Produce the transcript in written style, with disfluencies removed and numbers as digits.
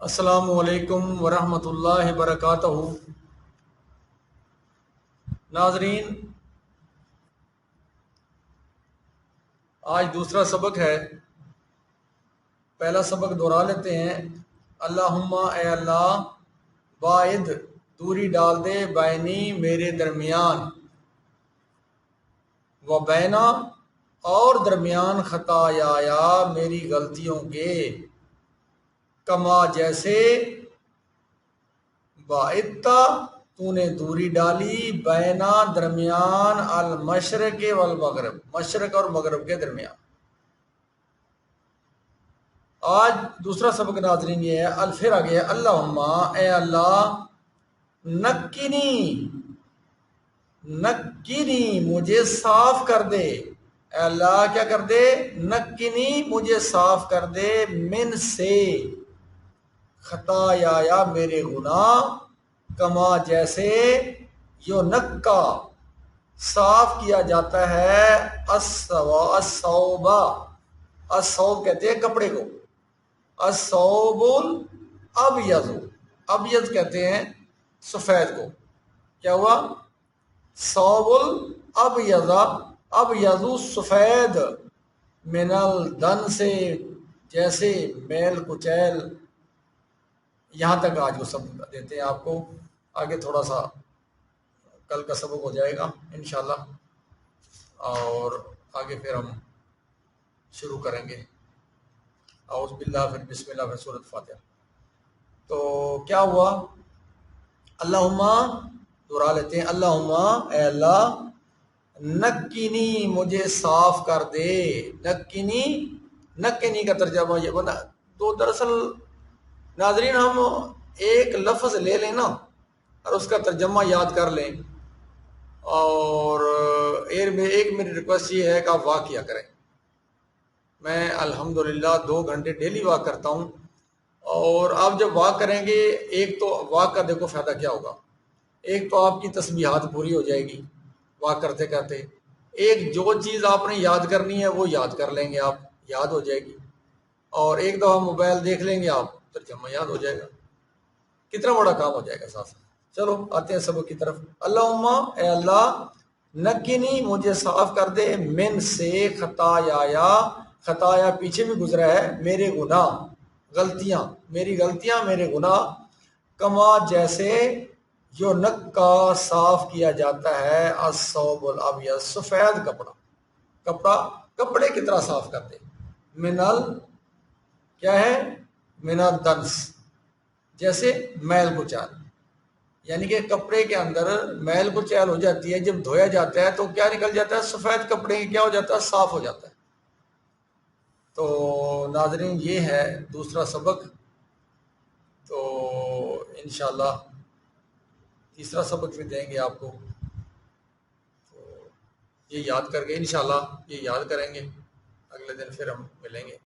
السلام علیکم ورحمۃ اللہ وبرکاتہ۔ ناظرین، آج دوسرا سبق ہے۔ پہلا سبق دہرا لیتے ہیں۔ اللہم، اے اللہ، باعد، دوری ڈال دے، بینی، میرے درمیان، و بینا، اور درمیان، خطایا، میری غلطیوں کے، کما، جیسے، باعدتا، تو نے دوری ڈالی، بینا، درمیان، المشرق والمغرب، مشرق اور مغرب کے درمیان۔ آج دوسرا سبق ناظرین یہ ہے، الفر آگے، اللہم، اے اللہ، نکنی، نکنی، مجھے صاف کر دے، اے اللہ کیا کر دے؟ نکنی، مجھے صاف کر دے، من سے، خطایا، میرے گناہ، کما، جیسے، یونکا، صاف کیا جاتا ہے، الثوب، الثوب کہتے ہیں کپڑے کو، الثوب الابیض، ابیض کہتے ہیں سفید کو۔ کیا ہوا؟ ثوب الابیض، ابیض سفید، من الدن سے، جیسے میل کچیل۔ یہاں تک آج وہ سبق دیتے ہیں آپ کو، آگے تھوڑا سا کل کا سبق ہو جائے گا انشاءاللہ، اور آگے پھر ہم شروع کریں گے۔ اعوذ باللہ، پھر بسم اللہ، پھر سورۃ فاتحہ۔ تو کیا ہوا؟ اللہم، دہرا لیتے ہیں، اللہم، اے اللہ، نکنی، مجھے صاف کر دے، نکنی، نکنی کا ترجمہ یہ بنا تو دراصل ناظرین ہم ایک لفظ لے لیں نا اور اس کا ترجمہ یاد کر لیں، اور ایک میری ریکویسٹ یہ ہے کہ آپ واک کیا کریں۔ میں الحمدللہ 2 گھنٹے ڈیلی واک کرتا ہوں، اور آپ جب واک کریں گے، ایک تو واک کا دیکھو فائدہ کیا ہوگا، ایک تو آپ کی تسبیحات پوری ہو جائے گی واک کرتے کرتے، ایک جو چیز آپ نے یاد کرنی ہے وہ یاد کر لیں گے آپ، یاد ہو جائے گی، اور ایک دفعہ موبائل دیکھ لیں گے آپ، ترجمہ یاد ہو جائے گا، کتنا بڑا کام ہو جائے گا ساتھ۔ چلو آتے ہیں سبق کی طرف۔ اللہم، اے اللہ، نکنی، مجھے صاف کر دے، من سے، خطایا، خطایا پیچھے بھی گزرا ہے، میرے گناہ، غلطیاں، میری غلطیاں، میرے گناہ، کما، جیسے، یونکا، صاف کیا جاتا ہے، الثوب الابیض، سفید کپڑا، کپڑے کی طرح صاف کر دے، منل، کیا ہے؟ من الدنس، جیسے میل کچیل، یعنی کہ کپڑے کے اندر میل کچیل ہو جاتی ہے، جب دھویا جاتا ہے تو کیا نکل جاتا ہے؟ سفید کپڑے کیا ہو جاتا ہے؟ صاف ہو جاتا ہے۔ تو ناظرین یہ ہے دوسرا سبق، تو انشاءاللہ تیسرا سبق بھی دیں گے آپ کو، تو یہ یاد کر کے انشاءاللہ یہ یاد کریں گے، اگلے دن پھر ہم ملیں گے۔